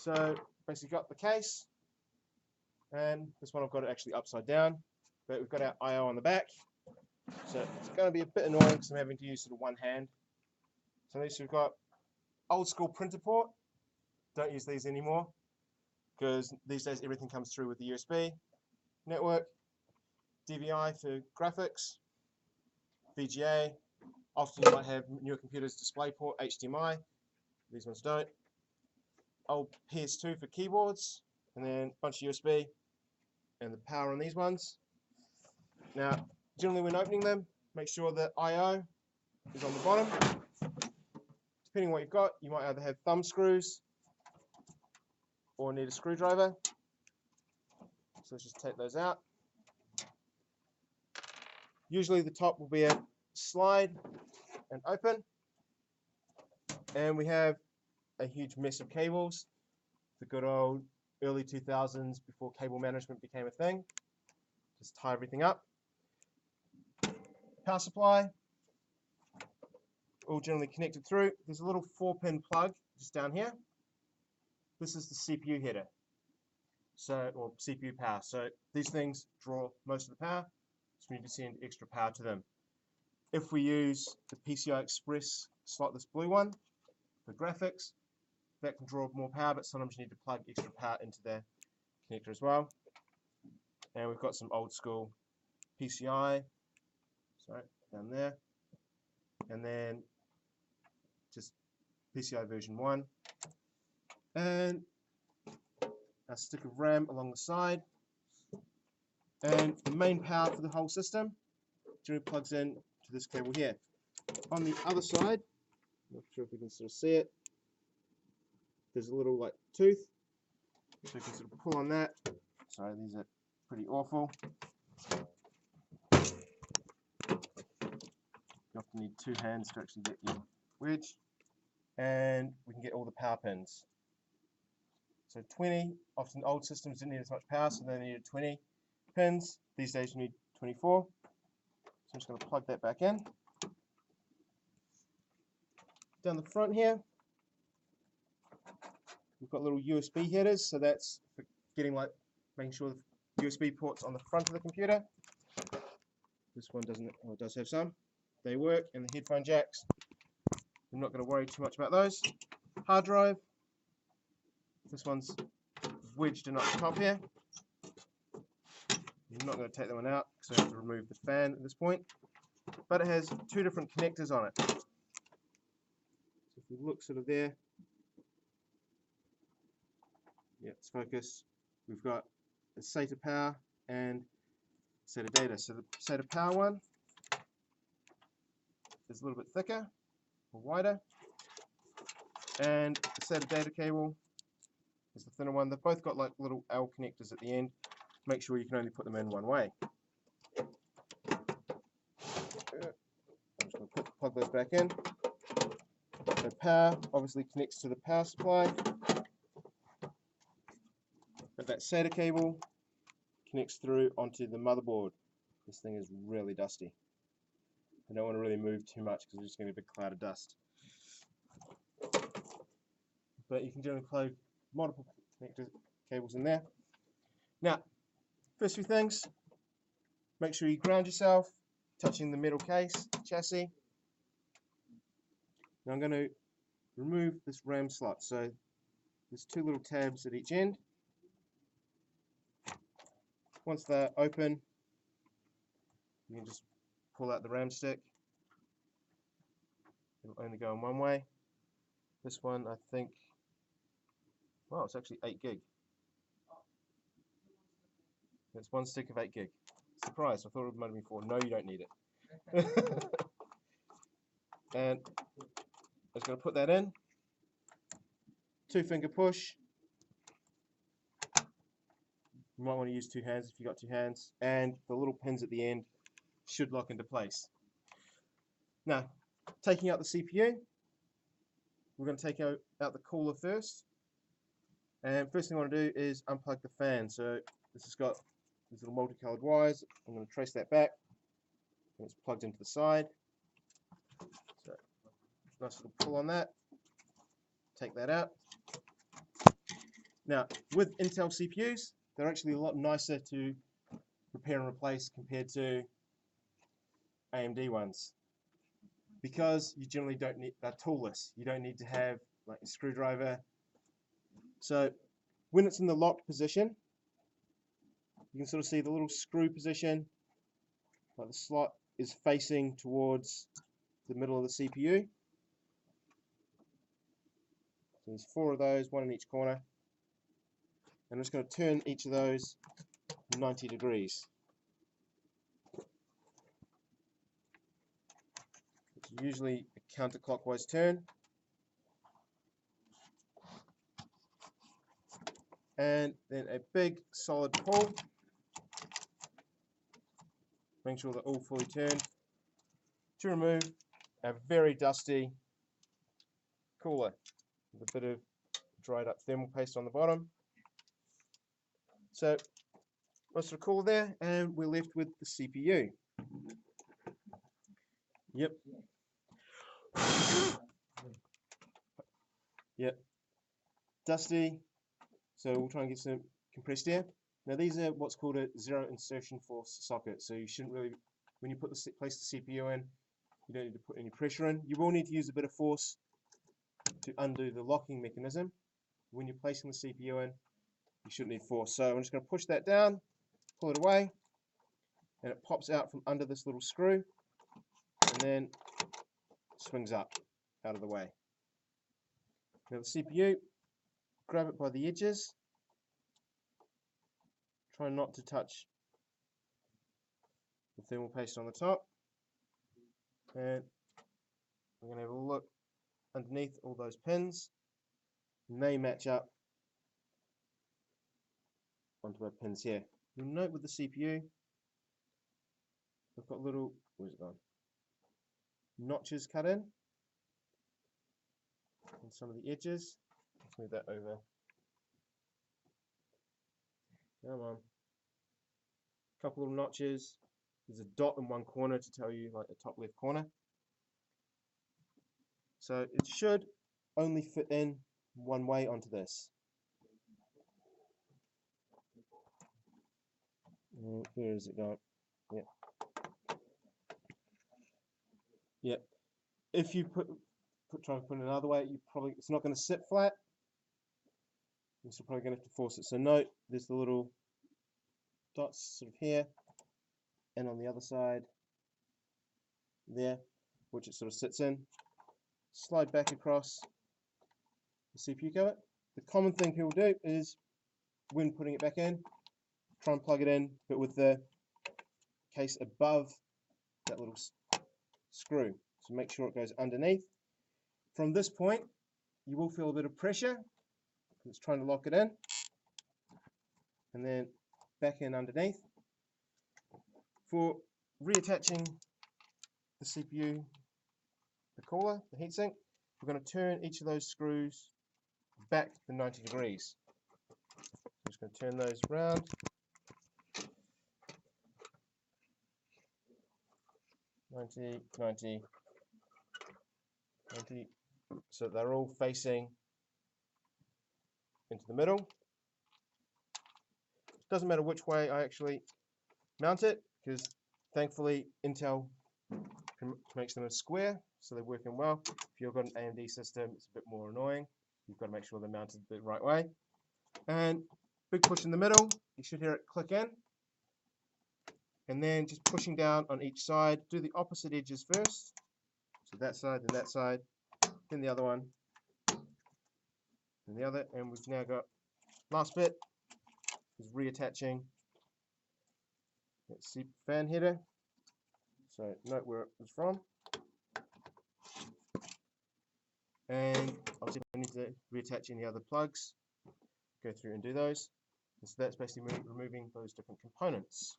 So basically got the case, and this one I've got it actually upside down, but we've got our I/O on the back. So it's going to be a bit annoying because I'm having to use sort of one hand. So at least we've got old school printer port. Don't use these anymore because these days everything comes through with the USB network, DVI for graphics, VGA. Often you might have newer computers DisplayPort, HDMI. These ones don't. Old PS2 for keyboards, and then a bunch of USB and the power on these ones. Now, generally when opening them, make sure that I/O is on the bottom. Depending on what you've got, you might either have thumb screws or need a screwdriver. So let's just take those out. Usually the top will be a slide and open. And we have a huge mess of cables. The good old early 2000s, before cable management became a thing. Just tie everything up. Power supply, all generally connected through. There's a little 4-pin plug just down here. This is the CPU header, or CPU power. So these things draw most of the power, so we need to send extra power to them. If we use the PCI Express slot, this blue one, for graphics, that can draw more power, but sometimes you need to plug extra power into the connector as well. And we've got some old school PCI, down there, and then just PCI version 1, and a stick of RAM along the side, and the main power for the whole system generally plugs in to this cable here. On the other side, not sure if you can sort of see it, there's a little like tooth, so you can sort of pull on that. Sorry, these are pretty awful. You often need 2 hands to actually get your wedge, and we can get all the power pins. So 20, often old systems didn't need as much power, so they needed 20 pins. These days you need 24. So I'm just going to plug that back in. Down the front here, we've got little USB headers, so that's for getting making sure the USB ports on the front of the computer. This one doesn't, well, it does have some. They work, and the headphone jacks, I'm not going to worry too much about those. Hard drive, this one's wedged in up the top here. I'm not going to take that one out because I have to remove the fan at this point, but it has 2 different connectors on it. So if we look sort of there, yeah, it's focused. We've got a SATA power and SATA data. So the SATA power one is a little bit thicker or wider, and the SATA data cable is the thinner one. They've both got like little L connectors at the end. Make sure you can only put them in one way. I'm just going to plug those back in. So power obviously connects to the power supply, but that SATA cable connects through onto the motherboard. This thing is really dusty. I don't want to really move too much because it's just going to be a big cloud of dust. But you can generally plug multiple connector cables in there. Now, first few things, make sure you ground yourself, touching the metal case, chassis. Now I'm going to remove this RAM slot. So there's 2 little tabs at each end. Once they're open, you can just pull out the RAM stick. It'll only go in one way. This one, I think, wow, it's actually 8 gig. It's 1 stick of 8 gig. Surprise, I thought it might have been 4. No, you don't need it. And I'm just going to put that in. 2-finger push. You might want to use 2 hands if you've got 2 hands. And the little pins at the end should lock into place. Now, taking out the CPU, we're going to take out the cooler first. And first thing I want to do is unplug the fan. So this has got these little multicolored wires. I'm going to trace that back. And it's plugged into the side. So nice little pull on that. Take that out. Now, with Intel CPUs, they're actually a lot nicer to repair and replace compared to AMD ones, because you generally don't need, they're toolless. You don't need to have like a screwdriver. So when it's in the locked position, you can sort of see the little screw position, like the slot is facing towards the middle of the CPU. So there's 4 of those, 1 in each corner. And I'm just going to turn each of those 90 degrees. It's usually a counterclockwise turn. And then a big solid pull. Make sure they're all fully turned to remove a very dusty cooler with a bit of dried up thermal paste on the bottom. So most of the cooler there, and we're left with the CPU. Yep. Yep. Dusty. So we'll try and get some compressed air. Now these are what's called a zero insertion force socket. So you shouldn't really, when you place the CPU in, you don't need to put any pressure in. You will need to use a bit of force to undo the locking mechanism. When you're placing the CPU in, you shouldn't need force. So I'm just going to push that down, pull it away, and it pops out from under this little screw, and then swings up out of the way. Now the CPU, grab it by the edges. Try not to touch the thermal paste on the top. And we're going to have a look underneath all those pins. And they match up onto our pins here. You'll note with the CPU, we've got little, where's it gone? Notches cut in on some of the edges. Let's move that over. Come on. A couple little notches. There's a dot in one corner to tell you like the top left corner. So it should only fit in one way onto this. Where is it going? Yeah. Yep. If you try to put it another way, it's not going to sit flat. You're probably going to have to force it. So note, there's the little dots sort of here, and on the other side there, which it sort of sits in. Slide back across the CPU cover. The common thing people do is, when putting it back in, try and plug it in, but with the case above that little screw. So make sure it goes underneath. From this point, you will feel a bit of pressure. It's trying to lock it in. And then back in underneath. For reattaching the CPU, the cooler, the heatsink, we're going to turn each of those screws back to 90 degrees. I'm just going to turn those around. Ninety. So they're all facing into the middle. It doesn't matter which way I actually mount it, because thankfully Intel makes them a square, so they're working well. If you've got an AMD system, it's a bit more annoying. You've got to make sure they're mounted the right way. And big push in the middle, you should hear it click in. And then just pushing down on each side. Do the opposite edges first. So that side, then the other one, then the other. And we've now got, last bit is reattaching that fan header. So note where it was from. And obviously I need to reattach any other plugs. Go through and do those. And so that's basically removing those different components.